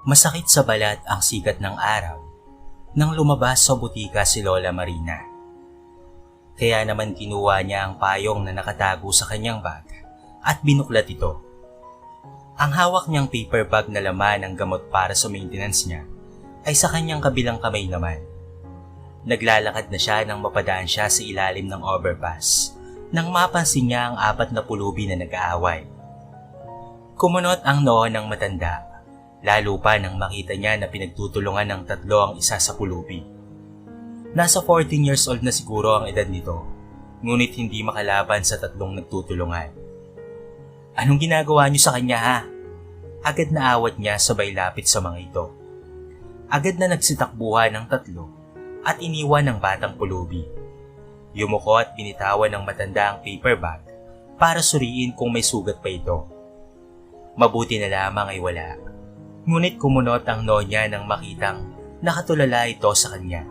Masakit sa balat ang sikat ng araw nang lumabas sa butika si Lola Marina. Kaya naman kinuha niya ang payong na nakatago sa kanyang bag at binuklat ito. Ang hawak niyang paper bag na laman ng gamot para sa maintenance niya ay sa kanyang kabilang kamay naman. Naglalakad na siya nang mapadaan siya sa ilalim ng overpass nang mapansin niya ang 4 na pulubi na nag-aaway. Kumunot ang noo ng matanda. Lalo pa nang makita niya na pinagtutulungan ng 3 ang isa sa pulubi. Nasa 14 years old na siguro ang edad nito, ngunit hindi makalaban sa 3 nagtutulungan. Anong ginagawa niyo sa kanya ha? Agad na awat niya sabay lapit sa mga ito. Agad na nagsitakbuhan ng 3 at iniwan ng batang pulubi. Yumuko at binitawan ng matanda ang paper bag para suriin kung may sugat pa ito. Mabuti na lamang ay wala. Ngunit kumunot ang noo niya nang makitang nakatulala ito sa kanya.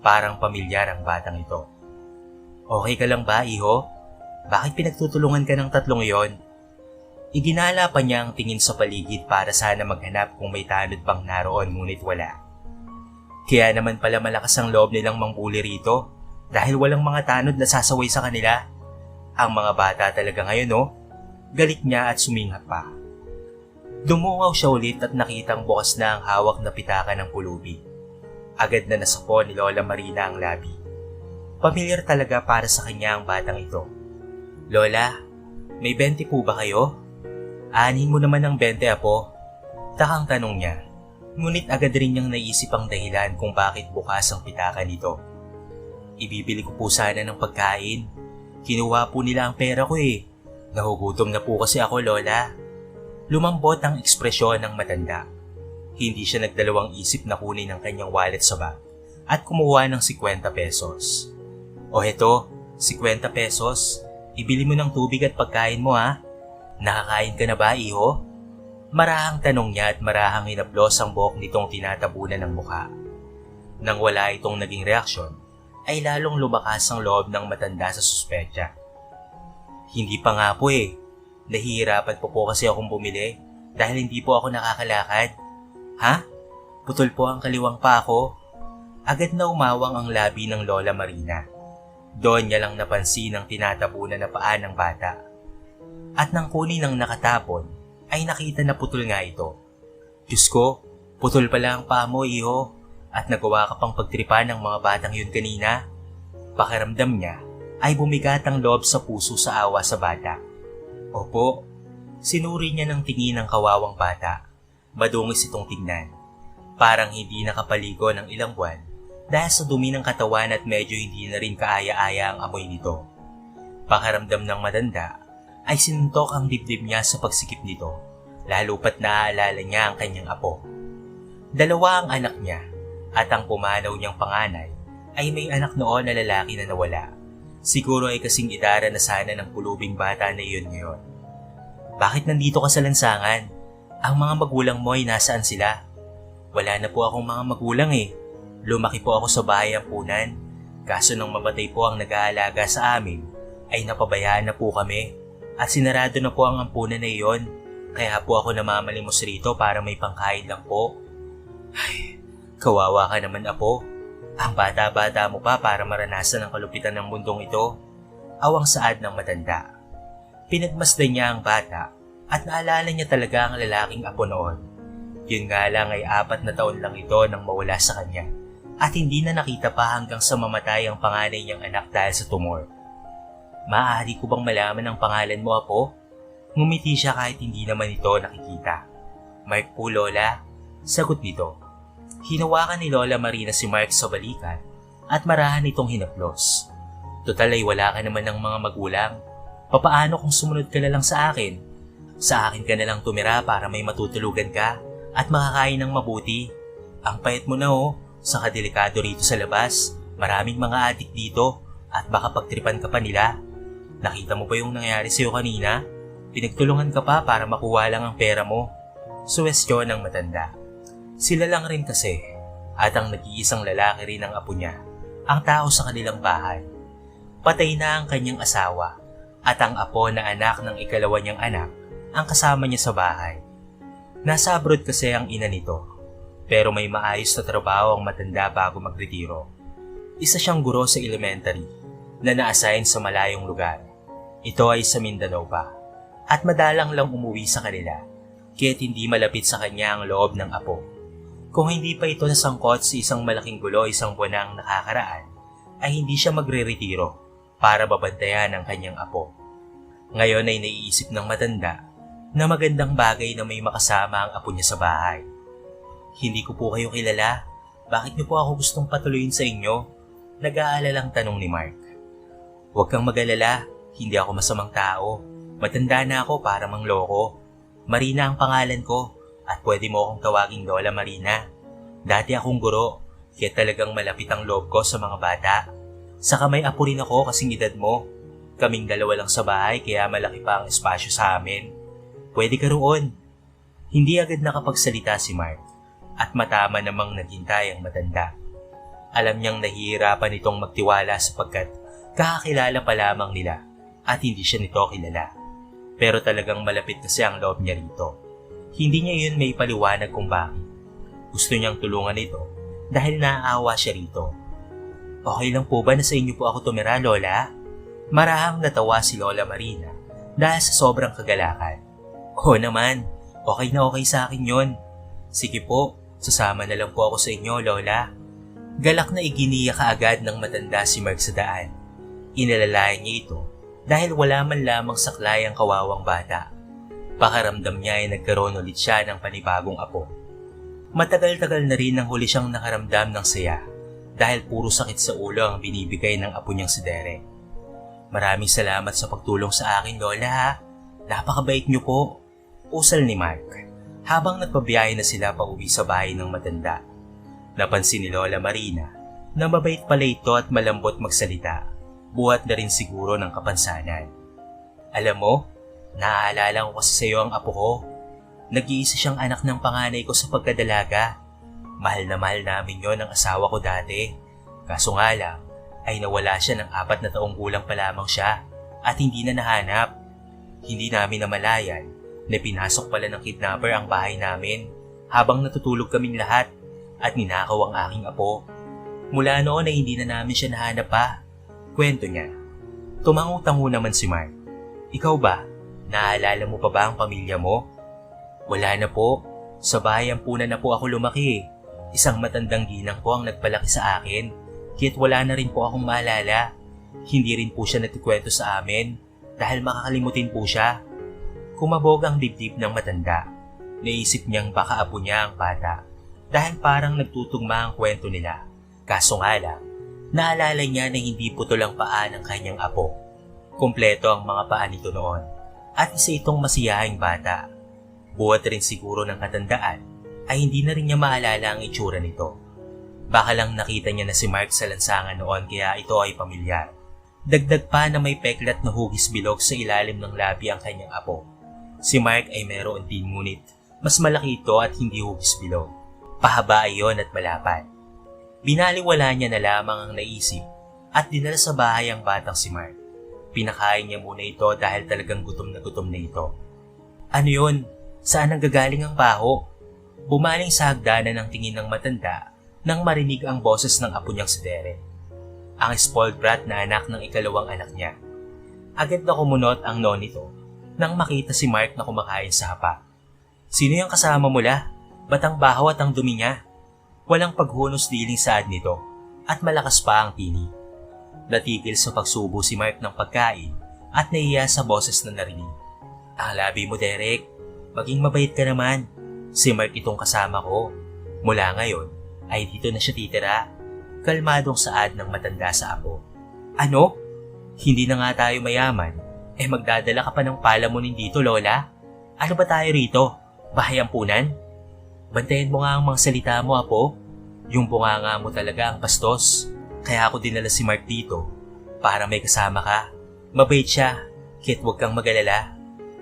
Parang pamilyar ang batang ito. Okay ka lang ba, iho? Bakit pinagtutulungan ka ng 3 yon? Iginala pa niya ang tingin sa paligid para sana maghanap kung may tanod pang naroon ngunit wala. Kaya naman pala malakas ang loob nilang mangbuli rito dahil walang mga tanod na sasaway sa kanila. Ang mga bata talaga ngayon galit niya at suminghap pa. Dumungaw siya ulit at nakitang bukas na ang hawak na pitaka ng pulubi. Agad na nasapo ni Lola Marina ang labi. Pamilyar talaga para sa kanya ang batang ito. Lola, may 20 po ba kayo? Aanhin mo naman ng 20 apo. Takang tanong niya. Ngunit agad rin niyang naisip ang dahilan kung bakit bukas ang pitaka nito. Ibibili ko po sana ng pagkain. Kinuha po nila ang pera ko eh. Nahugutom na po kasi ako, Lola. Lumambot ang ekspresyon ng matanda. Hindi siya nagdalawang isip na kunin ang kanyang wallet sa bag at kumuha ng 50 pesos. O heto, 50 pesos. Ibili mo ng tubig at pagkain mo ha. Nakakain ka na ba, iho? Marahang tanong niya at marahang hinaplos ang buhok nitong tinatabunan ng mukha. Nang wala itong naging reaksyon, ay lalong lumakas ang loob ng matanda sa suspecha. Hindi pa nga po eh. Nahihirapan po kasi akong bumili dahil hindi po ako nakakalakad. Ha? Putol po ang kaliwang pa ako. Agad na umawang ang labi ng Lola Marina. Doon niya lang napansin ang tinatapunan na paa ng bata. At nang kunin ang nakatapon, ay nakita na putol nga ito. Diyos ko, putol pala ang paa mo, iho. At nagawa ka pang pagtripan ng mga batang yun kanina. Pakiramdam niya ay bumigat ang loob sa puso sa awa sa bata. Opo, sinuri niya ng tingin ng kawawang bata. Madungis itong tingnan. Parang hindi nakapaligo ng ilang buwan dahil sa dumi ng katawan at medyo hindi na rin kaaya-aya ang amoy nito. Pakiramdam ng matanda ay sinuntok ang dibdib niya sa pagsikip nito, lalo pat naaalala niya ang kanyang apo. 2 ang anak niya at ang pumanaw niyang panganay ay may anak noon na lalaki na nawala. Siguro ay kasing idara na sana ng pulubing bata na iyon ngayon. Bakit nandito ka sa lansangan? Ang mga magulang mo ay nasaan sila? Wala na po akong mga magulang eh. Lumaki po ako sa bahay ampunan. Kaso nang mamatay po ang nag-aalaga sa amin, ay napabayaan na po kami. At sinarado na po ang ampunan na iyon. Kaya po ako namamalimos rito para may pangkain lang po. Ay, kawawa ka naman apo. Ang bata-bata mo pa para maranasan ang kalupitan ng mundong ito. Awang saad ng matanda. Pinagmasdan niya ang bata at naalala niya talaga ang lalaking apo noon. Yun nga lang ay 4 na taon lang ito nang mawala sa kanya at hindi na nakita pa hanggang sa mamatay ang panganay niyang anak dahil sa tumor. Maaari ko bang malaman ang pangalan mo, apo? Ngumiti siya kahit hindi naman ito nakikita. Mark po, Lola. Sagot nito. Hinawakan ni Lola Marina si Mark sa balikat at marahan itong hinaplos. Total ay wala ka naman ng mga magulang. Papaano kung sumunod ka na lang sa akin? Sa akin ka na lang tumira para may matutulugan ka at makakain ng mabuti. Ang payat mo na saka delikado rito sa labas. Maraming mga adik dito at baka pagtripan ka pa nila. Nakita mo ba yung nangyari sa'yo kanina? Pinagtulungan ka pa para makuha lang ang pera mo. Suwestyon ng matanda. Sila lang rin kasi at ang nag-iisang lalaki rin ang apo niya, ang tao sa kanilang bahay. Patay na ang kanyang asawa at ang apo na anak ng ikalawa niyang anak ang kasama niya sa bahay. Nasa abroad kasi ang ina nito, pero may maayos na trabaho ang matanda bago magretiro. Isa siyang guro sa elementary na na-assign sa malayong lugar. Ito ay sa Mindanao pa, at madalang lang umuwi sa kanila, kaya't hindi malapit sa kanya ang loob ng apo. Kung hindi pa ito nasangkot sa isang malaking gulo isang buwan ang nakakaraan, ay hindi siya magre-retiro para babantayan ang kanyang apo. Ngayon ay naiisip ng matanda na magandang bagay na may makasama ang apo niya sa bahay. Hindi ko po kayo kilala. Bakit niyo po ako gustong patuloyin sa inyo? Nag-aalalang tanong ni Mark. Huwag kang mag-alala. Hindi ako masamang tao. Matanda na ako para mangloko. Marina ang pangalan ko at pwede mo akong tawaging Lola Marina. Dati akong guro, kaya talagang malapit ang loob ko sa mga bata. Saka may apo rin ako kasing edad mo. Kaming dalawa lang sa bahay kaya malaki pa ang espasyo sa amin. Pwede ka roon. Hindi agad nakapagsalita si Mark at matama namang naghintay ang matanda. Alam niyang nahihirapan itong magtiwala sapagkat kakakilala pa lamang nila at hindi siya nito kilala. Pero talagang malapit kasi ang loob niya rito. Hindi niya yun may paliwanag kung bakit. Gusto niyang tulungan ito dahil naaawa siya rito. Okay lang po ba na sa inyo po ako tumira, Lola? Marahang natawa si Lola Marina dahil sa sobrang kagalakan. Oo naman, okay na okay sa akin yon. Sige po, sasama na lang po ako sa inyo, Lola. Galak na iginiya kaagad ng matanda si Mark sa daan. Inalalayan niya ito dahil wala man lamang saklay ang kawawang bata. Pakaramdam niya ay nagkaroon ulit siya ng panibagong apo. Matagal-tagal na rin nang huli siyang nakaramdam ng saya dahil puro sakit sa ulo ang binibigay ng apo niyang si Derek. Maraming salamat sa pagtulong sa akin, Lola ha. Napakabait niyo po. Usal ni Mark habang nagpabiyahe na sila pa uwi sa bahay ng matanda. Napansin ni Lola Marina na mabait pala ito at malambot magsalita, buhat na rin siguro ng kapansanan. Alam mo, naaalala ko kasi sa iyo ang apo ko. Nag-iisa siyang anak ng panganay ko sa pagkadalaga. Mahal na mahal namin yon ng asawa ko dati. Kaso nga lang, ay nawala siya ng 4 na taong gulang pa lamang siya at hindi na nahanap. Hindi namin namalayan na pinasok pala ng kidnapper ang bahay namin habang natutulog kaming lahat at ninakaw ang aking apo. Mula noon ay hindi na namin siya nahanap pa. Kwento niya. Tumango-tango naman si Mark. Ikaw ba? Naaalala mo pa ba ang pamilya mo? Wala na po. Sa bahay ampunan na po ako lumaki. Isang matandang ginang po ang nagpalaki sa akin. Kaya't wala na rin po akong maalala. Hindi rin po siya natikwento sa amin dahil makakalimutin po siya. Kumabog ang dibdib ng matanda. Naisip niyang baka apo niya ang bata dahil parang nagtutugma ang kwento nila. Kaso nga lang, naalala niya na hindi putol ang paa ng kanyang apo. Kompleto ang mga paa nito noon at isa itong masiyahing bata. Buhat rin siguro ng katandaan ay hindi na rin niya maalala ang itsura nito. Baka lang nakita niya na si Mark sa lansangan noon kaya ito ay pamilyar. Dagdag pa na may peklat na hugis bilog sa ilalim ng labi ang kanyang apo. Si Mark ay meron din ngunit mas malaki ito at hindi hugis bilog. Pahaba iyon at malapad. Binaliwala niya na lamang ang naisip at dinala sa bahay ang batang si Mark. Pinakain niya muna ito dahil talagang gutom na ito. Ano yun? Saan ang gagaling ang baho? Bumaling sa hagdanan ng tingin ng matanda nang marinig ang boses ng apo niyang si Derek. Ang spoiled brat na anak ng ikalawang anak niya. Agad na kumunot ang nonito nang makita si Mark na kumakain sa hapa. Sino yung kasama mo la? Ba't ang baho at ang dumi niya? Walang paghunos diling saad nito at malakas pa ang tinig. Natigil sa pagsubo si Mark ng pagkain at nahiya sa boses na narinig. Ang labi mo, Derek. Maging mabait ka naman. Si Mark itong kasama ko. Mula ngayon ay dito na siya titira. Kalmadong saad ng matanda sa apo. Ano? Hindi na nga tayo mayaman. Magdadala ka pa ng palamunin dito, Lola? Ano ba tayo rito? Bahay ampunan? Bantayan mo nga ang mga salita mo, apo. Yung bunganga mo talaga ang bastos. Kaya ako dinala si Mark dito para may kasama ka. Mabait siya, kahit huwag kang mag-alala.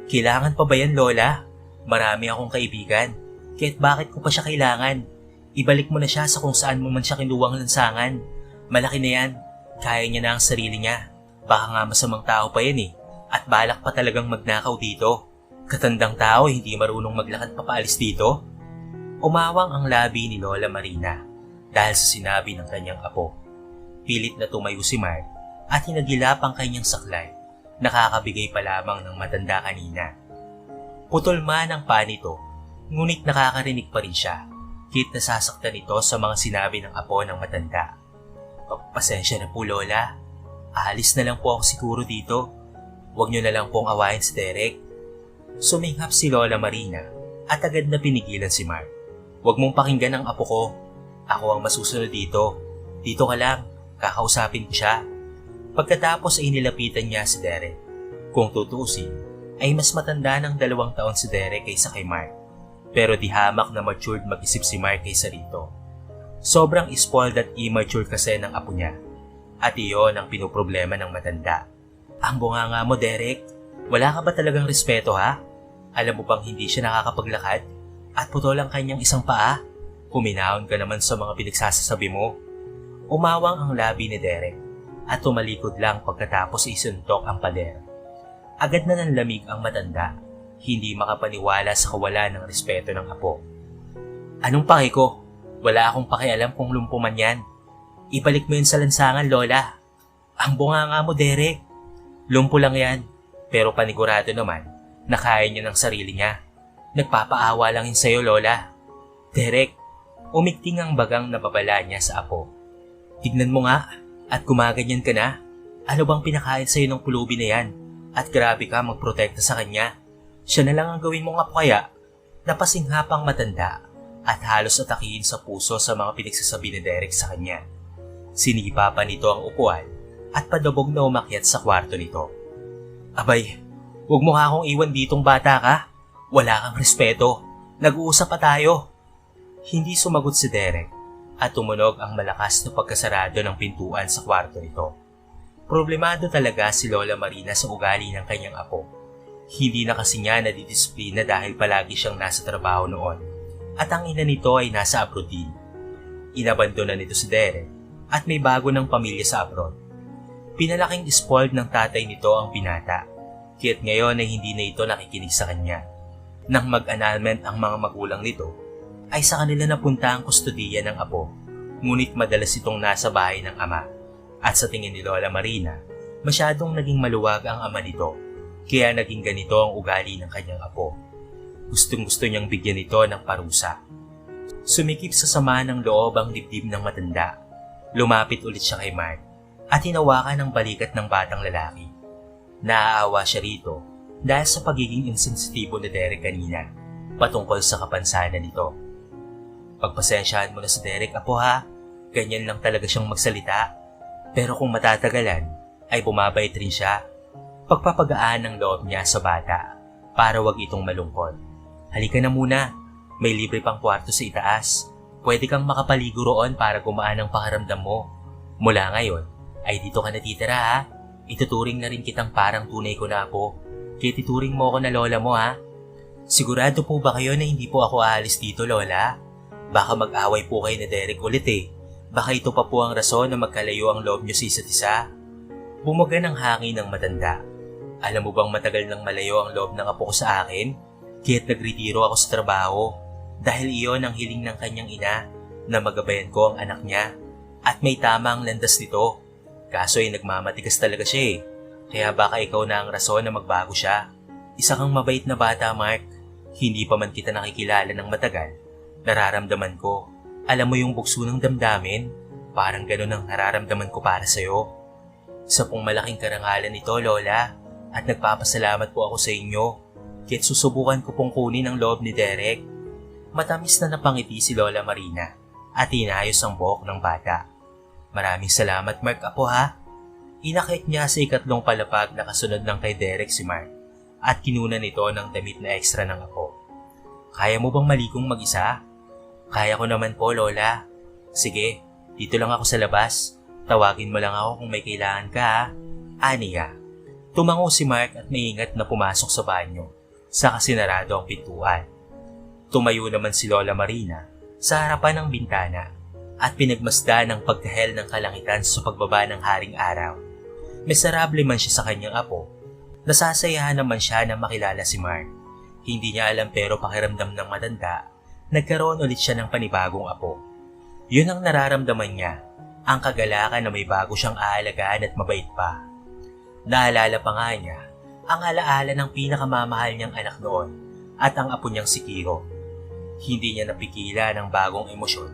Kailangan pa ba yan, Lola? Marami akong kaibigan, kahit bakit ko pa siya kailangan? Ibalik mo na siya sa kung saan mo man siya kinuwang lansangan. Malaki na yan, kaya niya na ang sarili niya. Baka nga masamang tao pa yan at balak pa talagang magnakaw dito. Katandang tao hindi marunong maglakad papaalis dito? Umawang ang labi ni Lola Marina dahil sa sinabi ng kanyang apo. Pilit na tumayo si Mark at hinagilap ang kanyang saklay. Nakakabigay pa lamang ng matanda kanina. Putol man ang paa nito, ngunit nakakarinig pa rin siya. Kahit nasasaktan ito sa mga sinabi ng apo ng matanda. Pasensya na po Lola. Aalis na lang po ako siguro dito. Huwag niyo na lang pong awayin si Derek. Suminghap si Lola Marina at agad na pinigilan si Mark. Huwag mong pakinggan ang apo ko. Ako ang masusunod dito. Dito ka lang. Kakausapin ko siya. Pagkatapos ay nilapitan niya si Derek. Kung tutuusin, ay mas matanda ng 2 taon si Derek kaysa kay Mark. Pero di hamak na matured mag-isip si Mark kaysa rito. Sobrang spoiled at immature kasi ng apo niya. At iyon ang pinoproblema ng matanda. Ang bunganga mo Derek, wala ka ba talagang respeto ha? Alam mo bang hindi siya nakakapaglakad? At putol ang kanyang isang paa? Huminahon ka naman sa mga pinagsasasabi mo. Umawang ang labi ni Derek at tumalikod lang pagkatapos isuntok ang pader. Agad na nanlamig ang matanda, hindi makapaniwala sa kawalan ng respeto ng apo. Anong pake ko? Wala akong pakialam kung lumpo man yan. Ibalik mo yun sa lansangan, Lola. Ang bunganga mo, Derek. Lumpo lang yan, pero panigurado naman na kaya niya ng sarili niya. Nagpapaawa lang yun sa'yo, Lola. Derek, umigting ang bagang nababala niya sa apo. Tignan mo nga, at gumaganyan ka na. Ano bang pinakain sa'yo ng pulubi na yan? At grabe ka magprotekta sa kanya. Siya na lang ang gawin mong apo kaya. Napasinghapang matanda at halos atakihin sa puso sa mga pinagsasabi ni Derek sa kanya. Sinipa pa nito ang upuan at padabog na umakyat sa kwarto nito. Abay, huwag mo nga akong iwan ditong bata ka. Wala kang respeto. Nag-uusap pa tayo. Hindi sumagot si Derek at tumunog ang malakas na pagkasarado ng pintuan sa kwarto nito. Problemado talaga si Lola Marina sa ugali ng kanyang apo. Hindi na kasi niya nadidisiplina dahil palagi siyang nasa trabaho noon at ang ina nito ay nasa abroad din. Inabandona nito si Derek at may bago ng pamilya sa abroad. Pinalaking spoiled ng tatay nito ang binata, kaya't ngayon ay hindi na ito nakikinig sa kanya. Nang mag-annulment ang mga magulang nito, ay sa kanila napunta ang kustodiya ng apo, ngunit madalas itong nasa bahay ng ama. At sa tingin ni Lola Marina, masyadong naging maluwag ang ama nito, kaya naging ganito ang ugali ng kanyang apo. Gustong-gusto niyang bigyan ito ng parusa. Sumikip sa sama ng loob ang dibdib ng matanda. Lumapit ulit siya kay Mark at hinawakan ang balikat ng batang lalaki. Naaawa siya rito dahil sa pagiging insensitibo ni Derek kanina patungkol sa kapansanan nito. Pagpasensyahan mo na si Derek, apo ha. Ganyan lang talaga siyang magsalita. Pero kung matatagalan, ay bumabait rin siya. Pagpapagaan ng loob niya sa bata para wag itong malungkot. Halika na muna, may libre pang kwarto sa itaas. Pwede kang makapaligo roon para gumaan ang pakaramdam mo. Mula ngayon, ay dito ka natitira ha. Ituturing na rin kitang parang tunay ko na apo. Kaya tituring mo ako na lola mo ha. Sigurado po ba kayo na hindi po ako aalis dito, Lola? Baka mag-away po kayo na Derek ulit eh. Baka ito pa po ang rason na magkalayo ang loob niyo sa isa't isa. Bumuga ng hangin ng matanda. Alam mo bang matagal nang malayo ang loob ng apo ko sa akin? Kaya't nagretiro ako sa trabaho. Dahil iyon ang hiling ng kanyang ina na magabayan ko ang anak niya. At may tama ang landas nito. Kaso ay nagmamatigas talaga siya eh. Kaya baka ikaw na ang rason na magbago siya. Isa kang mabait na bata, Mark. Hindi pa man kita nakikilala ng matagal. Nararamdaman ko. Alam mo yung bugso ng damdamin? Parang ganun ang nararamdaman ko para sa'yo. Isa pong malaking karangalan nito, Lola. At nagpapasalamat po ako sa inyo. Kaya't susubukan ko pong kunin ang loob ni Derek. Matamis na napangiti si Lola Marina at inayos ang buhok ng bata. Maraming salamat, Mark, apo ha. Inakit niya sa ikatlong palapag na kasunod ng kay Derek si Mark at kinunan nito ng damit na ekstra ng apo. Kaya mo bang maligong mag-isa? Kaya ko naman po, Lola. Sige, dito lang ako sa labas. Tawagin mo lang ako kung may kailangan ka, ha? Aniya. Tumango si Mark at maingat na pumasok sa banyo. Saka sinarado ang pintuan. Tumayo naman si Lola Marina sa harapan ng bintana at pinagmasdan ang pagkahel ng kalangitan sa pagbaba ng haring araw. Miserable man siya sa kanyang apo. Nasasayahan naman siya na makilala si Mark. Hindi niya alam pero pakiramdam ng matanda, nagkaroon ulit siya ng panibagong apo. Yun ang nararamdaman niya, ang kagalakan na may bago siyang aalagaan at mabait pa. Naalala pa nga niya ang alaala ng pinakamamahal niyang anak noon at ang apo niyang si Kiro. Hindi niya napigilan ang bagong emosyon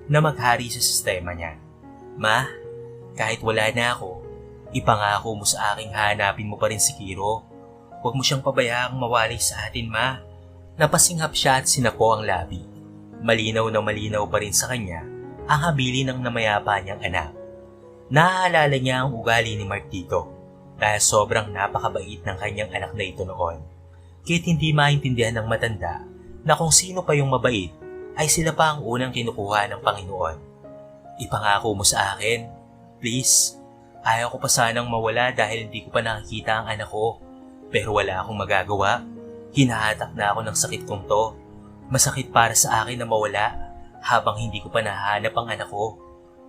na maghari sa sistema niya. Ma, kahit wala na ako, ipangako mo sa aking hanapin mo pa rin si Kiro. Huwag mo siyang pabayaang mawalay sa atin, ma. Napasinghap siya at sinapo ang labi. Malinaw na malinaw pa rin sa kanya ang habili ng namayapa niyang anak. Naaalala niya ang ugali ni Mark dito dahil sobrang napakabait ng kanyang anak na ito noon. Kahit hindi maintindihan ng matanda na kung sino pa yung mabait ay sila pa ang unang kinukuha ng Panginoon. Ipangako mo sa akin, please. Ayaw ko pa sanang mawala dahil hindi ko pa nakikita ang anak ko. Pero wala akong magagawa. Hinahatak na ako ng sakit kong to. Masakit para sa akin na mawala habang hindi ko pa nahanap ang anak ko.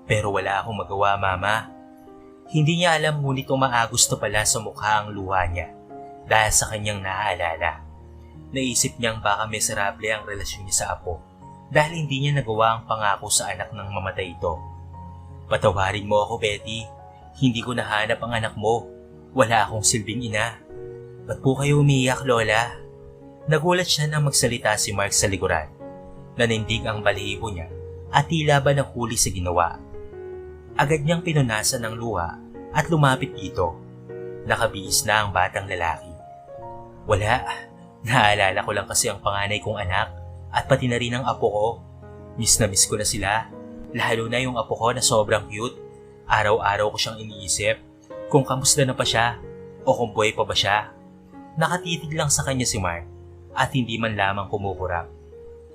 Pero wala akong magawa, Mama. Hindi niya alam ngunit umaagos to pala sa mukha ang luha niya dahil sa kanyang naaalala. Naisip niyang baka miserable ang relasyon niya sa apo dahil hindi niya nagawa ang pangako sa anak ng mamatay ito. Patawarin mo ako, Betty. Hindi ko nahanap ang anak mo. Wala akong silbing ina. Ba't po kayo umiiyak, Lola? Nagulat siya nang magsalita si Mark sa likuran. Nanindig ang balahibo niya at tila ba nahuli sa ginawa. Agad niyang pinunasan ng luha at lumapit dito. Nakabihis na ang batang lalaki. Wala. Naalala ko lang kasi ang panganay kong anak at pati na rin ang apo ko. Miss na miss ko na sila. Lalo na yung apo ko na sobrang cute. Araw-araw ko siyang iniisip kung kamusta na pa siya o kung buhay pa ba siya. Nakatitig lang sa kanya si Mark at hindi man lamang kumukurap.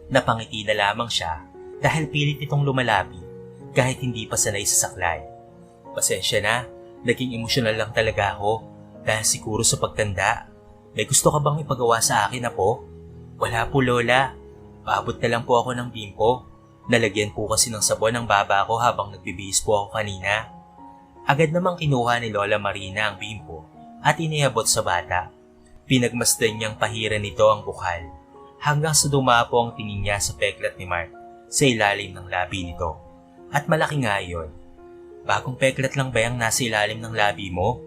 Napangiti na lamang siya dahil pilit itong lumalapi kahit hindi pa sanay sa saklay. Pasensya na, naging emosyonal lang talaga ako dahil siguro sa pagtanda. May gusto ka bang ipagawa sa akin, apo? Wala po, Lola. Paabot na lang po ako ng bimpo. Nalagyan po kasi ng sabon ang baba ko habang nagbibihis po ako kanina. Agad namang kinuha ni Lola Marina ang bimpo at iniabot sa bata. Pinagmasdan niyang pahiran nito ang bukal hanggang sa dumapo ang tingin niya sa peklat ni Mark sa ilalim ng labi nito. At malaki nga yun. Bagong peklat lang ba yung nasa ilalim ng labi mo?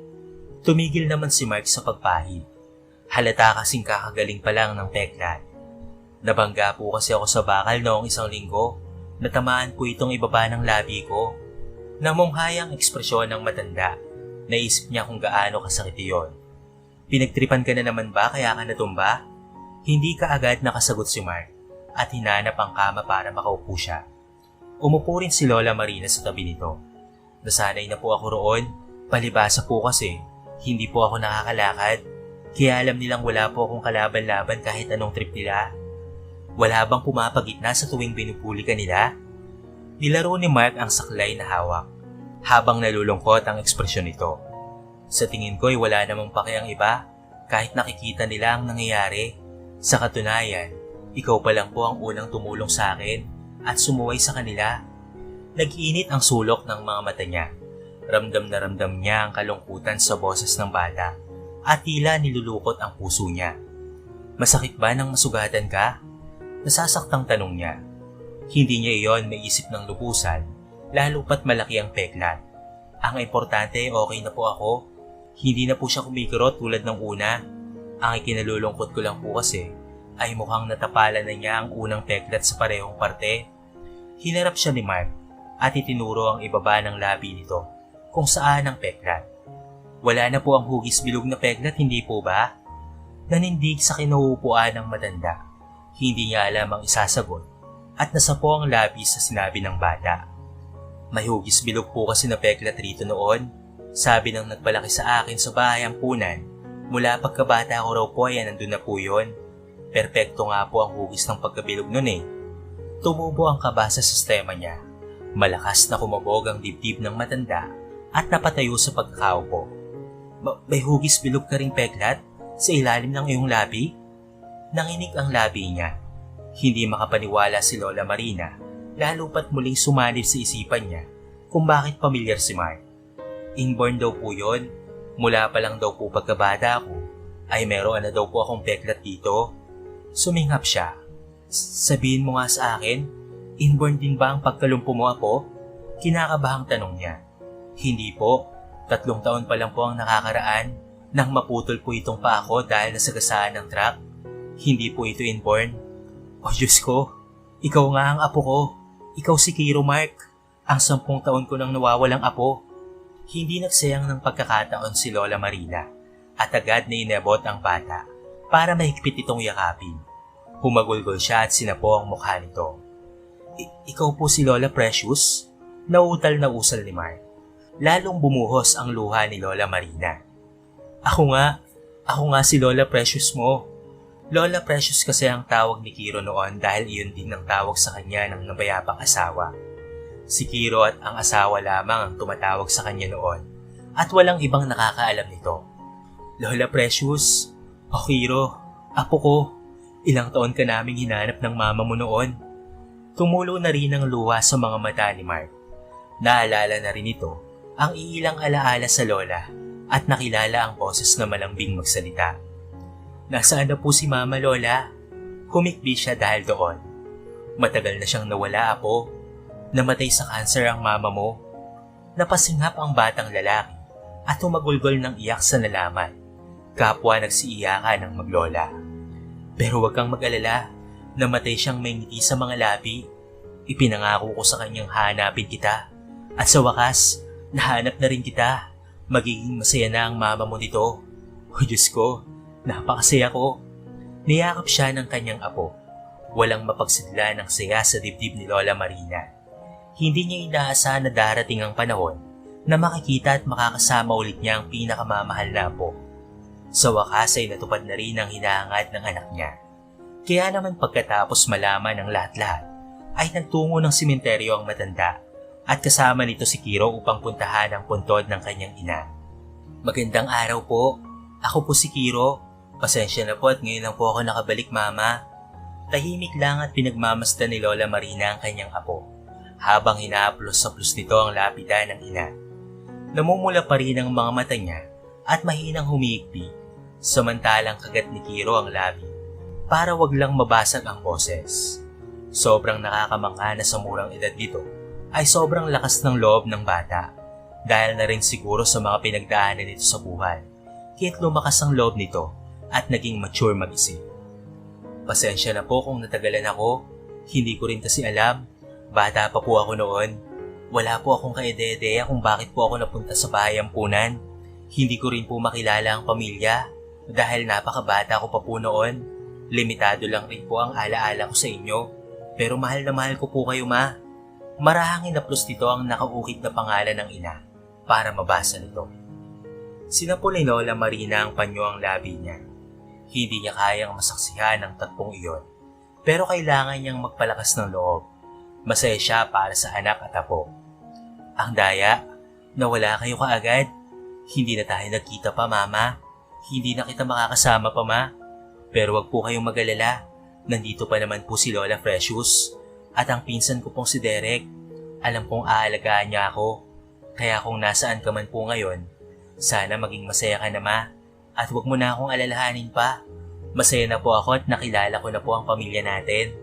Tumigil naman si Mark sa pagpahid. Halata kasing kakagaling pa lang ng peklat. Nabangga po kasi ako sa bakal noong isang linggo. Natamaan po itong ibaba ng labi ko. Namunghay ang ekspresyon ng matanda. Naisip niya kung gaano kasakit iyon. Pinagtripan ka na naman ba kaya ka natumba? Hindi ka agad nakasagot si Mark at hinanap ang kama para makaupo siya. Umupo rin si Lola Marina sa tabi nito. Nasanay na po ako roon. Palibasa po kasi, hindi po ako nakakalakad. Kaya alam nilang wala po akong kalaban-laban kahit anong trip nila. Wala bang pumapagitna sa tuwing binupuli ka nila? Nilaro ni Mark ang saklay na hawak habang nalulungkot ang ekspresyon nito. Sa tingin ko ay wala namang pake ang iba kahit nakikita nila ang nangyayari. Sa katunayan, ikaw pa lang po ang unang tumulong sa akin at sumuway sa kanila. Nag-init ang sulok ng mga mata niya. Ramdam na ramdam niya ang kalungkutan sa boses ng bata at tila nilulukot ang puso niya. Masakit ba nang masugatan ka? Nasasaktang tanong niya. Hindi niya iyon maisip ng lubusan, lalo pat malaki ang peklat. Ang importante okay na po ako. Hindi na po siya kumikirot tulad ng una. Ang ikinalulungkot ko lang po kasi ay mukhang natapalan na niya ang unang peklat sa parehong parte. Hinarap siya ni Mark at itinuro ang ibaba ng labi nito kung saan ang peklat. Wala na po ang hugis bilog na peklat, hindi po ba? Nanindig sa kinuupuan ng matanda. Hindi niya alam ang isasagot at nasapo ang labi sa sinabi ng bata. May hugis bilog po kasi na peklat rito noon. Sabi ng nagpalaki sa akin sa bahay ampunan, mula pagkabata ko raw po ay nandun na po yun. Perpekto nga po ang hugis ng pagkabilog nun eh. Tumubo ang kaba sa sistema niya. Malakas na kumabog ang dibdib ng matanda at napatayo sa pagkakaupo. May hugis bilog ka ring peklat sa ilalim ng iyong labi? Nanginig ang labi niya. Hindi makapaniwala si Lola Marina, lalo pat muling sumanib sa isipan niya kung bakit pamilyar si Mark. Inborn daw po yun. Mula pa lang daw po pagkabata ko ay meron na daw po akong peklat dito. Suminghap siya. Sabihin mo nga sa akin, inborn din ba ang pagkalumpo mo, apo? Kinakabahang tanong niya. Hindi po, 3 taon pa lang po ang nakakaraan nang maputol po itong paa ko dahil nasagasaan ng truck. Hindi po ito inborn. O Diyos ko, ikaw nga ang apo ko. Ikaw si Kiro, Mark. Ang 10 taon ko nang nawawalang apo. Hindi nagsayang ng pagkakataon si Lola Marina at agad na inabot ang bata para mahigpit itong yakapin. Humagulgol siya at sinapo ang mukha nito. Ikaw po si Lola Precious? Nautal na usal ni Mark. Lalong bumuhos ang luha ni Lola Marina. Ako nga si Lola Precious mo. Lola Precious kasi ang tawag ni Kiro noon dahil iyon din ang tawag sa kanya ng nabayapang asawa. Si Kiro at ang asawa lamang ang tumatawag sa kanya noon at walang ibang nakakaalam nito. Lola Precious, o Kiro, apo ko, ilang taon ka naming hinanap ng mama mo noon. Tumulo na rin ang luha sa mga mata ni Mark. Naalala na rin ito ang iilang alaala sa lola at nakilala ang boses na malambing magsalita. Nasaan na po si Mama, Lola? Humikbi siya dahil doon. Matagal na siyang nawala, apo. Namatay sa kanser ang mama mo. Napasinghap ang batang lalaki at humagulgol ng iyak sa nalaman. Kapwa nagsiiyakan ng maglola. Pero huwag kang mag-alala, namatay siyang may ngiti sa mga labi. Ipinangako ko sa kanyang hanapin kita. At sa wakas, nahanap na rin kita. Magiging masaya na ang mama mo nito. O Diyos ko, napakasaya ko. Niyakap siya ng kanyang apo. Walang mapagsidla ng saya sa dibdib ni Lola Marina. Hindi niya inaasahan na darating ang panahon na makikita at makakasama ulit niya ang pinakamamahal na apo. Sa wakas ay natupad na rin ang hinahangad ng anak niya. Kaya naman pagkatapos malaman ang lahat-lahat, ay nagtungo ng sementeryo ang matanda at kasama nito si Kiro upang puntahan ang puntod ng kanyang ina. Magandang araw po. Ako po si Kiro. Pasensya na po at ngayon lang po ako nakabalik, Mama. Tahimik lang at pinagmamasdan ni Lola Marina ang kanyang apo habang hinaaplos-saplos nito ang lapida ng ina. Namumula pa rin ang mga mata niya at mahinang humiikbi samantalang kagat ni Kiro ang labi para wag lang mabasag ang boses. Sobrang nakakamangha na sa murang edad nito ay sobrang lakas ng loob ng bata dahil na rin siguro sa mga pinagdaanan nito sa buhay. Kaya't lumakas ang loob nito at naging mature mag-isip. Pasensya na po kung natagalan ako. Hindi ko rin kasi alam. Bata pa po ako noon. Wala po akong kaide-ideya kung bakit po ako napunta sa bahay ampunan. Hindi ko rin po makilala ang pamilya dahil napakabata ko pa po noon. Limitado lang rin po ang alaala ko sa inyo. Pero mahal na mahal ko po kayo, Ma. Marahang inaplos nito ang nakaukit na pangalan ng ina para mabasa nito. Sinapol ni Lola Marina ang panyo ang labi niya. Hindi niya kayang masaksihan ang tatlong iyon, pero kailangan niyang magpalakas ng loob. Masaya siya para sa anak at apo. Ang daya, nawala kayo kaagad. Hindi na tayo nagkita pa, Mama. Hindi na kita makakasama pa, Ma. Pero wag po kayong mag-alala. Nandito pa naman po si Lola Precious. At ang pinsan ko pong si Derek. Alam kong aalagaan niya ako. Kaya kung nasaan ka man po ngayon, sana maging masaya ka na, Ma. At huwag mo na akong alalahanin pa. Masaya na po ako at nakilala ko na po ang pamilya natin.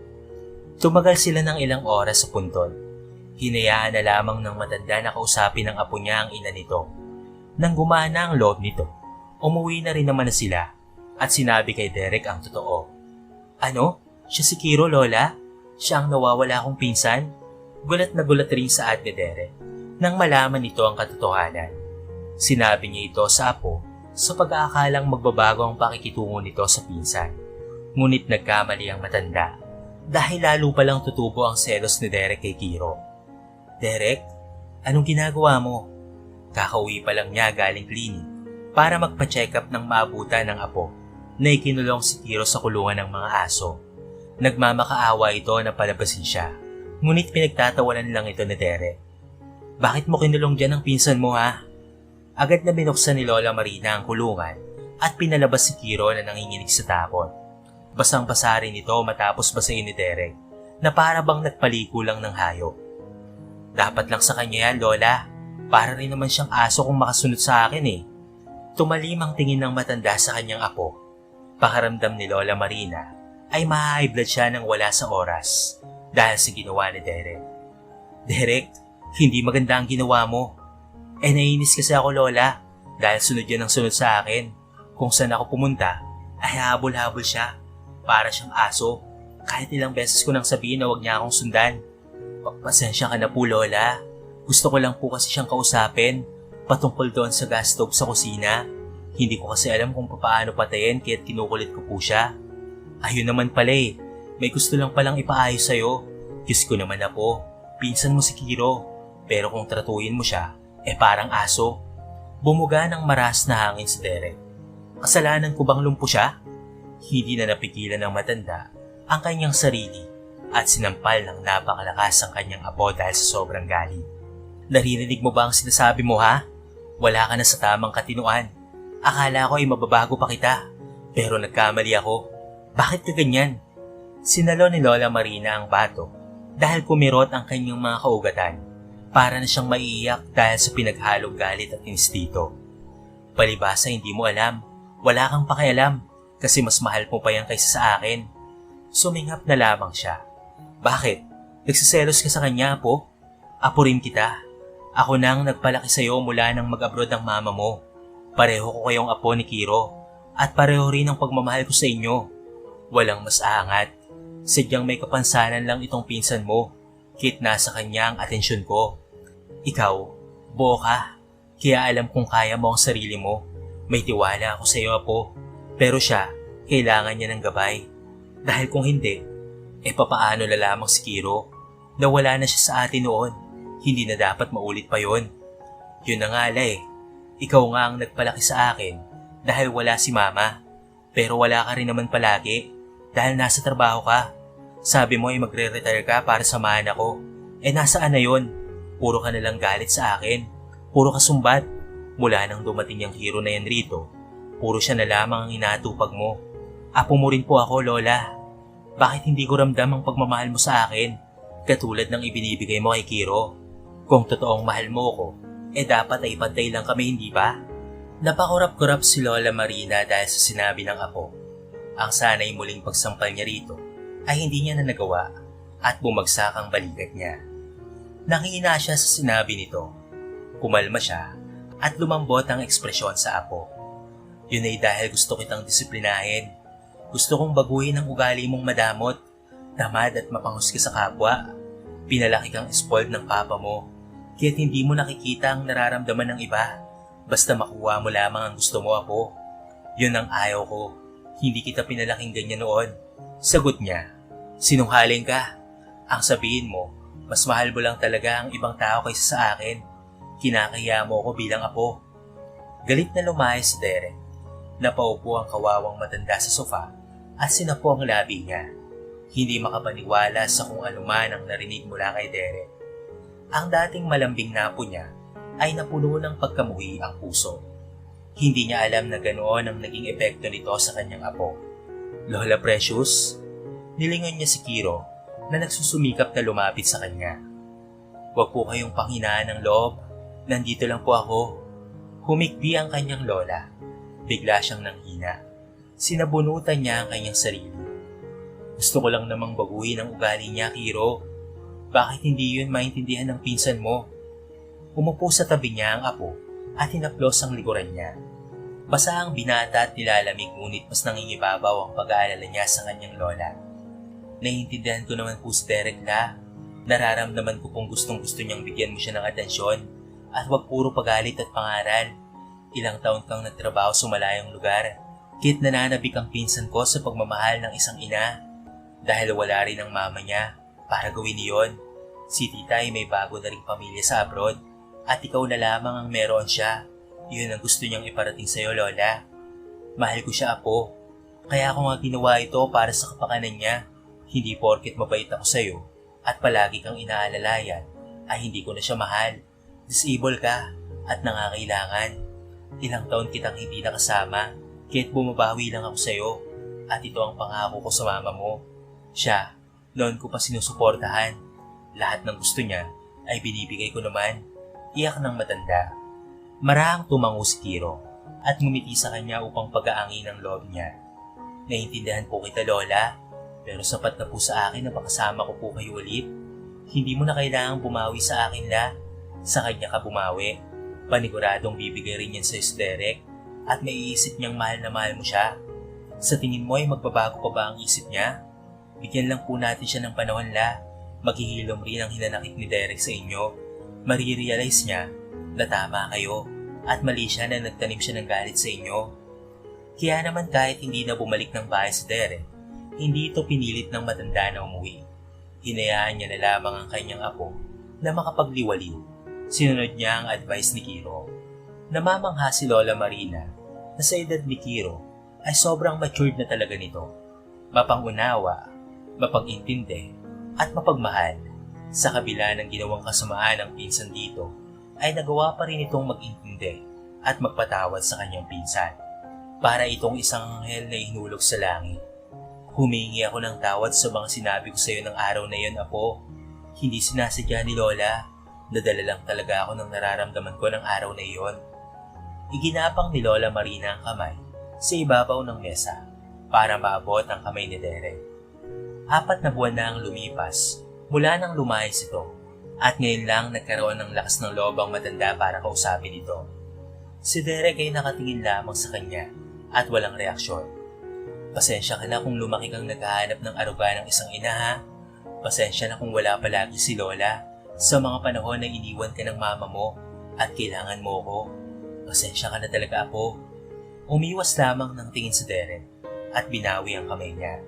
Tumagal sila ng ilang oras sa puntod. Hinayaan na lamang ng matanda na kausapin ng apo niya ang ina nito. Nang gumana ang loob nito, umuwi na rin naman na sila at sinabi kay Derek ang totoo. Ano? Siya si Kiro, Lola? Siya ang nawawala kong pinsan? Gulat na gulat rin sa ni Derek nang malaman nito ang katotohanan. Sinabi niya ito sa apo sa pag-aakalang magbabago ang pakikitungo nito sa pinsan. Ngunit nagkamali ang matanda dahil lalo palang tutubo ang selos ni Derek kay Kiro. Derek, anong ginagawa mo? Kakauwi pa lang niya galing clinic para magpa-check up ng maabutan ng apo na ikinulong si Kiro sa kulungan ng mga aso. Nagmamakaawa ito na palabasin siya, ngunit pinagtatawanan lang ito ni Derek. Bakit mo kinulong dyan ang pinsan mo, ha? Agad na binuksan ni Lola Marina ang kulungan at pinalabas si Kiro na nanginginig sa takot. Basang-basa rin ito matapos basahin ni Derek na para bang nagpaliko lang ng hayop. Dapat lang sa kanya yan, Lola. Para rin naman siyang aso kung makasunod sa akin eh. Tumalim ang tingin ng matanda sa kanyang apo. Pakaramdam ni Lola Marina ay ma-high blood siya nang wala sa oras dahil sa ginawa ni Derek. Derek, hindi maganda ang ginawa mo. Naiinis kasi ako, Lola, dahil sunod yan ang sunod sa akin. Kung saan ako pumunta, ay habol-habol siya. Para siyang aso. Kahit ilang beses ko nang sabihin na huwag niya akong sundan. Pasensya ka na po, Lola. Gusto ko lang po kasi siyang kausapin patungkol doon sa gas stove sa kusina. Hindi ko kasi alam kung paano patayin kaya't kinukulit ko po siya. Ayun naman pala eh. May gusto lang palang ipaayos sa'yo. Diyos ko naman na po. Pinsan mo si Kiro. Pero kung tratuhin mo siya, parang aso. Bumuga ng maras na hangin si Derek. Kasalanan ko bang lumpo siya? Hindi na napigilan ng matanda ang kanyang sarili at sinampal ng napakalakas ang kanyang apo dahil sa sobrang galit. Naririnig mo ba ang sinasabi mo, ha? Wala ka na sa tamang katinuan. Akala ko ay mababago pa kita, pero nagkamali ako. Bakit ka ganyan? Sinalo ni Lola Marina ang bato dahil kumirot ang kanyang mga kaugatan. Para na siyang maiiyak dahil sa pinaghalong galit at instito. Palibasa hindi mo alam, wala kang pakialam kasi mas mahal mo pa yan kaysa sa akin. Sumingap na lamang siya. Bakit? Nagsiselos ka sa kanya, Apo? Apo rin kita. Ako nang nagpalaki sa'yo mula nang mag-abroad ang mama mo. Pareho ko kayong apo ni Kiro at pareho rin ang pagmamahal ko sa inyo. Walang mas aangat. Sadyang may kapansanan lang itong pinsan mo. Kahit nasa kanya ang atensyon ko. Ikaw, buo ka. Kaya alam kong kaya mo ang sarili mo. May tiwala ako sa iyo, Apo. Pero siya, kailangan niya ng gabay. Dahil kung hindi, papaano na lamang si Kiro? Nawala na siya sa atin noon. Hindi na dapat maulit pa yon. Yun na nga Ikaw nga ang nagpalaki sa akin dahil wala si Mama. Pero wala ka rin naman palagi dahil nasa trabaho ka. Sabi mo ay magre-retire ka para samahan ako. Nasaan na yon? Puro ka nalang galit sa akin. Puro ka sumbat. Mula nang dumating yung Kiro na yan rito, puro siya na lamang ang inatupag mo. Apo mo rin po ako, Lola. Bakit hindi ko ramdam ang pagmamahal mo sa akin? Katulad ng ibinibigay mo kay Kiro. Kung totoong mahal mo ko, dapat ay pantay lang kami, hindi ba? Napakurap-kurap si Lola Marina dahil sa sinabi ng apo. Ang sana'y muling pagsampal niya rito ay hindi niya na nagawa at bumagsak ang balikat niya. Nakihina siya sa sinabi nito. Kumalma siya at lumambot ang ekspresyon sa apo. Yun ay dahil gusto kitang disiplinahin. Gusto kong baguhin ang ugali mong madamot, tamad at mapanghusga sa kapwa. Pinalaki kang spoiled ng papa mo, kaya't hindi mo nakikita ang nararamdaman ng iba. Basta makuha mo lamang ang gusto mo, Apo. Yun ang ayaw ko. Hindi kita pinalaking ganyan noon. Sagot niya, sinunghaling ka. Ang sabihin mo, mas mahal mo lang talaga ang ibang tao kaysa sa akin. Kinakahiya mo ko bilang apo. Galit na lumayas si Derek. Napaupo ang kawawang matanda sa sofa at sinapo ang labi niya. Hindi makapaniwala sa kung ano man ang narinig mula kay Derek. Ang dating malambing napo niya ay napuno ng pagkamuhi ang puso. Hindi niya alam na ganoon ang naging epekto nito sa kanyang apo. Lola Precious, nilingon niya si Kiro na nagsusumikap na lumapit sa kanya. Huwag po kayong panghinaan ng loob. Nandito lang po ako. Humikbi ang kanyang lola. Bigla siyang nanghina. Sinabunutan niya ang kanyang sarili. Gusto ko lang namang baguhin ang ugali niya, Kiro. Bakit hindi yun maintindihan ng pinsan mo? Umupo sa tabi niya ang apo at hinaplos ang likuran niya. Basa ang binata at nilalamig ngunit mas nangingibabaw ang pag-aalala niya sa kanyang lola. Naiintindihan ko naman po si Derek la. Nararamdaman ko pong gustong-gusto niyang bigyan mo siya ng atensyon at huwag puro pagalit at pangaral. Ilang taon kang nagtrabaho sa malayong lugar. Kahit nananabik ang pinsan ko sa pagmamahal ng isang ina. Dahil wala rin ang mama niya para gawin iyon. Si tita ay may bago na ring pamilya sa abroad at ikaw na lamang ang meron siya. Iyon ang gusto niyang iparating sa'yo, Lola. Mahal ko siya, Apo. Kaya ako nga ginawa ito para sa kapakanan niya. Hindi porket mabait ako sa'yo at palagi kang inaalalayan ay hindi ko na siya mahal. Disable ka at nangangailangan. Ilang taon kitang hindi nakasama kahit bumabawi lang ako sa'yo at ito ang pangako ko sa mama mo. Siya, noon ko pa sinusuportahan. Lahat ng gusto niya ay binibigay ko naman. Iyak ng matanda. Marahang tumango si Kiro at ngumiti sa kanya upang pag-aangin ang loob niya. Naintindihan po kita, Lola. Pero sapat na po sa akin na makasama ko po kayo ulit. Hindi mo na kailangang bumawi sa akin, La. Sa kanya ka bumawi. Paniguradong bibigay rin yan sa Derek at maiisip niyang mahal na mahal mo siya. Sa tingin mo ay magbabago pa ba ang isip niya? Bigyan lang po natin siya ng panahon, La. Maghihilom rin ang hinanakit ni Derek sa inyo. Marirealize niya na tama kayo at mali siya na nagtanim siya ng galit sa inyo. Kaya naman kahit hindi na bumalik ng bahay si Derek, hindi ito pinilit ng matanda na umuwi. Hinayaan niya na lamang ang kanyang apo na makapagliwaliw. Sinunod niya ang advice ni Kiro. Namamangha si Lola Marina na sa edad ni Kiro ay sobrang matured na talaga nito. Mapangunawa, mapag-intindi at mapagmahal. Sa kabila ng ginawang kasamaan ng pinsan dito, ay nagawa pa rin itong mag-intindi at magpatawad sa kanyang pinsan. Para itong isang anghel na hinulog sa langit. Humingi ako ng tawad sa mga sinabi ko sa iyo ng araw na iyon, Apo. Hindi sinasadya ni Lola. Nadala lang talaga ako ng nararamdaman ko ng araw na iyon. Iginapang ni Lola Marina ang kamay sa ibabaw ng mesa para maabot ang kamay ni Derek. 4 na buwan na ang lumipas mula nang lumayas ito at ngayon lang nagkaroon ng lakas ng loob ang matanda para kausapin ito. Si Derek ay nakatingin lamang sa kanya at walang reaksyon. Pasensya ka na kung lumaki kang naghahanap ng aruga ng isang ina, ha? Pasensya na kung wala palagi si Lola sa mga panahon na iniwan ka ng mama mo at kailangan mo ko. Pasensya ka na talaga, Apo. Umiwas lamang ng tingin si Derek at binawi ang kamay niya.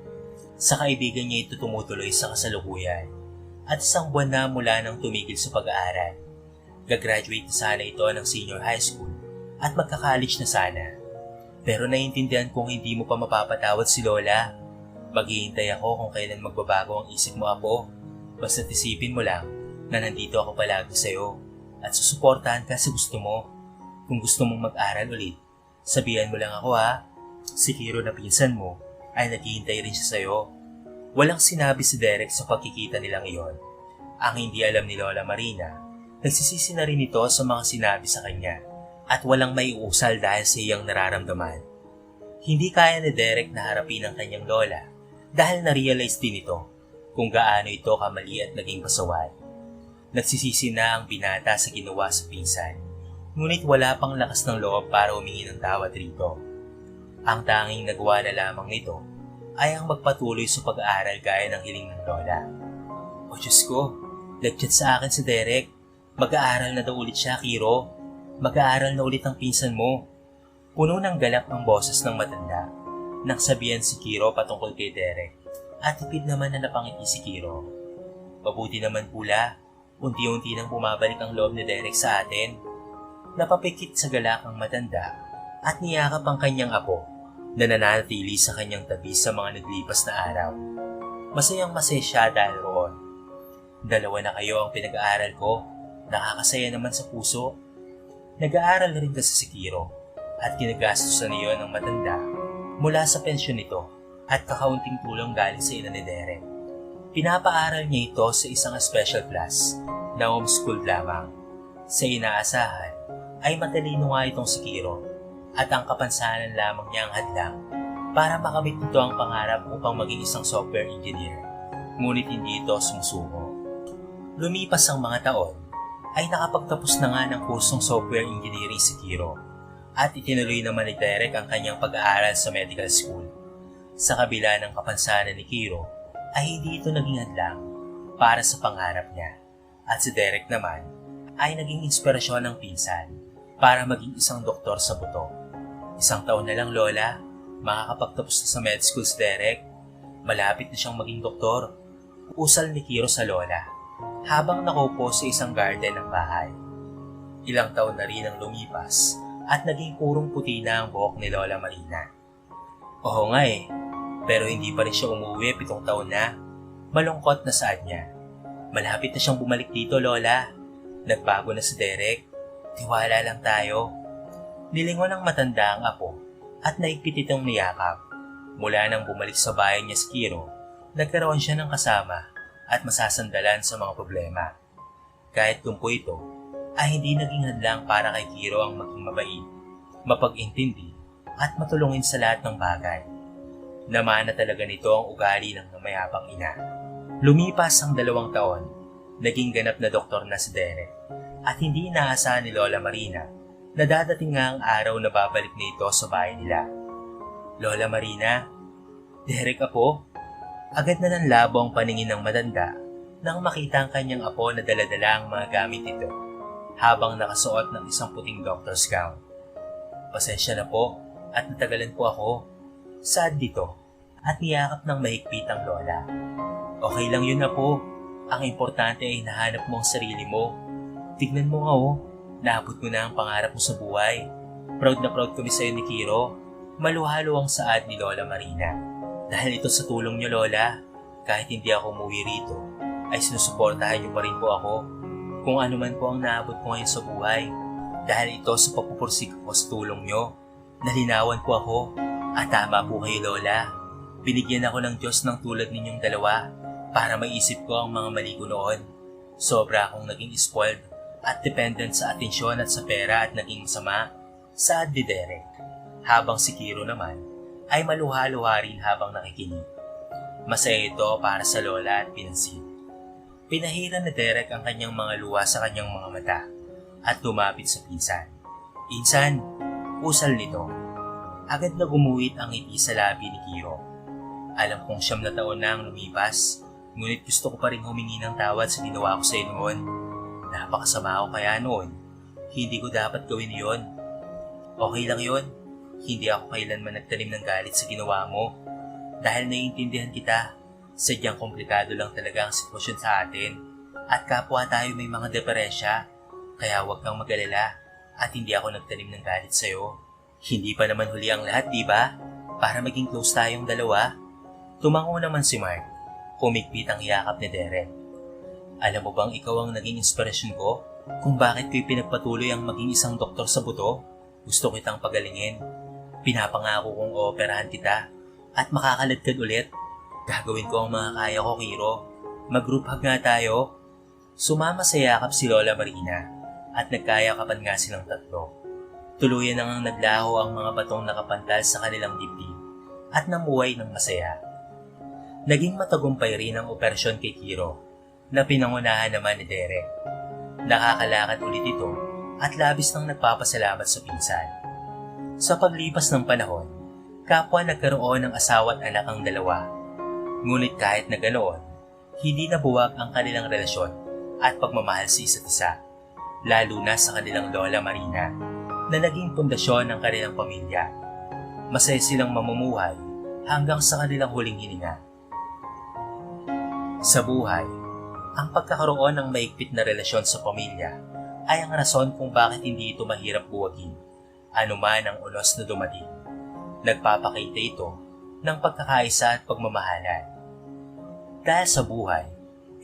Sa kaibigan niya ito tumutuloy sa kasalukuyan at 1 buwan na mula nang tumigil sa pag-aaral. Gagraduate na sana ito ng senior high school at magka-college na sana. Pero naiintindihan kong hindi mo pa mapapatawad si Lola. Maghihintay ako kung kailan magbabago ang isip mo, Apo. Basta isipin mo lang na nandito ako palagi sa'yo at susuportahan ka sa gusto mo. Kung gusto mong mag-aral ulit, sabihan mo lang ako, ha. Si Kiro na pinsan mo ay naghihintay rin siya sa'yo. Walang sinabi si Derek sa pagkikita nilang iyon. Ang hindi alam ni Lola Marina, nagsisisi na rin ito sa mga sinabi sa kanya at walang maiusal dahil sa iyang nararamdaman. Hindi kaya ni Derek na harapin ang kanyang lola dahil na-realize din ito kung gaano ito kamali at naging pasaway. Nagsisisi na ang binata sa ginawa sa pinsan, ngunit wala pang lakas ng loob para humingi ng tawad rito. Ang tanging nagawa na lamang nito ay ang magpatuloy sa pag-aaral gaya ng hiling ng lola. O Diyos ko, nag-chat sa akin si Derek. Mag-aaral na daw ulit siya, Kiro. Mag-aaral na ulit ang pinsan mo. Puno ng galak ang boses ng matanda nang sabihan si Kiro patungkol kay Derek at tipid naman na napangiti si Kiro. Mabuti naman pula, unti-unti nang bumabalik ang loob ni Derek sa atin. Napapikit sa galak ang matanda at niyakap ang kanyang apo na nananatili sa kanyang tabi sa mga naglipas na araw. Masayang masaya siya dahil roon. 2 na kayo ang pinag-aaral ko, nakakasaya naman sa puso. Nag-aaral na rin kasi si Kiro at kinagastusan niyo ng matanda mula sa pensyon nito at kakaunting tulong galing sa ina ni Derek. Pinapaaral niya ito sa isang special class na homeschool lamang. Sa inaasahan ay matalino nga itong si Kiro at ang kapansanan lamang niya ang hadlang para makamit nito ang pangarap upang maging isang software engineer. Ngunit hindi ito sumusuko. Lumipas ang mga taon ay nakapagtapos na nga ng kursong software engineering si Kiro at itinuloy naman ni Derek ang kanyang pag-aaral sa medical school. Sa kabila ng kapansanan ni Kiro ay hindi ito naging hadlang para sa pangarap niya at si Derek naman ay naging inspirasyon ng pinsan para maging isang doktor sa buto. 1 taon na lang, Lola, makakapagtapos na sa med school si Derek. Malapit na siyang maging doktor. Usal ni Kiro sa Lola habang nakaupo sa isang garden ng bahay. Ilang taon na rin ang lumipas at naging purong puti na ang buhok ni Lola Marina. Oo nga pero hindi pa rin siya umuwi 7 taon na. Malungkot na saad niya. Malapit na siyang bumalik dito, Lola. Nagbago na si Derek. Tiwala lang tayo. Nilingon ng matanda ang apo at naigpit itong niyakap. Mula nang bumalik sa bahay niya si Kiro, nagkaroon siya ng kasama at masasandalan sa mga problema. Kahit tumpo ito, ay hindi naging hadlang para kay Kiro ang maging mabait, mapag-intindi at matulungin sa lahat ng bagay. Namana talaga nito ang ugali ng namayapang ina. Lumipas ang 2 taon, naging ganap na doktor na si Derek at hindi inaasahan ni Lola Marina na dadating nga ang araw na babalik na ito sa bahay nila. Lola Marina, Derek apo, agad na nanlabo ang paningin ng matanda nang makita ang kanyang apo na daladala ang mga gamit nito habang nakasuot ng isang puting doctor's gown. Pasensya na po at natagalan po ako. Sad dito at niyakap ng mahigpit ang lola. Okay lang yun na po. Ang importante ay nahanap mo ang sarili mo. Tignan mo nga naabot mo na ang pangarap mo sa buhay. Proud na proud kami sa'yo ni Kiro. Maluhalo ang saad ni Lola Marina. Dahil ito sa tulong niyo Lola, kahit hindi ako umuwi rito, ay sinusuportahan niyo pa rin po ako. Kung ano man po ang naabot ko ngayon sa buhay. Dahil ito sa papupursig ko sa tulong niyo, nalinawan po ako. At tama po kayo Lola, binigyan ako ng Diyos ng tulad ninyong dalawa para maisip ko ang mga mali ko noon. Sobra akong naging spoiled at dependent sa atensyon at sa pera at naging masama, saad ni Derek. Habang si Kiro naman ay maluha-luha rin habang nakikinig. Masaya ito para sa Lola at pinansin. Pinahiran ni Derek ang kanyang mga luha sa kanyang mga mata at lumapit sa pinsan. Insan, usal nito. Agad na gumuhit ang ngiti sa labi ni Kiro. Alam kong 9 na taon na ang lumipas, ngunit gusto ko pa rin humingi ng tawad sa ginawa ko sa iyo noon. Napakasama ako kaya noon. Hindi ko dapat gawin yon. Okay lang yon. Hindi ako kailanman nagtanim ng galit sa ginawa mo. Dahil naiintindihan kita, sadyang komplikado lang talaga ang sitwasyon sa atin. At kapwa tayo may mga depresya, kaya huwag kang mag-alala at hindi ako nagtanim ng galit sa iyo. Hindi pa naman huli ang lahat, di ba? Para maging close tayong dalawa. Tumango naman si Mark. Humigpit ang yakap ni Derek. Alam mo bang ikaw ang naging inspirasyon ko? Kung bakit ko'y pinagpatuloy ang maging isang doktor sa buto? Gusto kitang pagalingin. Pinapangako kong ooperahan kita at makakaladkad ulit. Gagawin ko ang mga kaya ko, Kiro. Mag-group hug nga tayo. Sumama sa yakap si Lola Marina at nagkayakapan nga silang tatlo. Tuluyan nang naglaho ang mga batong nakapantal sa kanilang dibdib at namuhay ng masaya. Naging matagumpay rin ang operasyon kay Kiro na pinangunahan naman ni Derek. Nakakalakad ulit ito at labis nang nagpapasalamat sa pinsan. Sa paglipas ng panahon, kapwa nagkaroon ng asawa at anak ang dalawa. Ngunit kahit na ganoon, hindi nabuwag ang kanilang relasyon at pagmamahal sa isa't isa, lalo na sa kanilang Lola Marina na naging pundasyon ng kanilang pamilya. Masaya silang mamumuhay hanggang sa kanilang huling hininga. Sa buhay, ang pagkakaroon ng maigpit na relasyon sa pamilya ay ang rason kung bakit hindi ito mahirap buwagin, anuman ang unos na dumating. Nagpapakita ito ng pagkakaisa at pagmamahalan. Dahil sa buhay,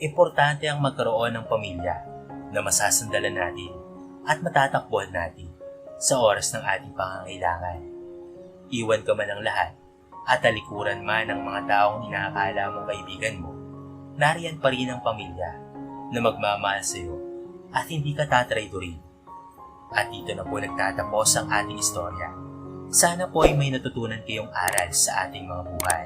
importante ang magkaroon ng pamilya na masasandalan natin at matatakbuhan natin sa oras ng ating pangangailangan. Iwan ka man ang lahat at talikuran man ng mga taong inaakala mong kaibigan mo, nariyan pa rin ang pamilya na magmamahal sa iyo at hindi ka tatraydorin. At dito na po nagtatapos ang ating istorya. Sana po ay may natutunan kayong aral sa ating mga buhay.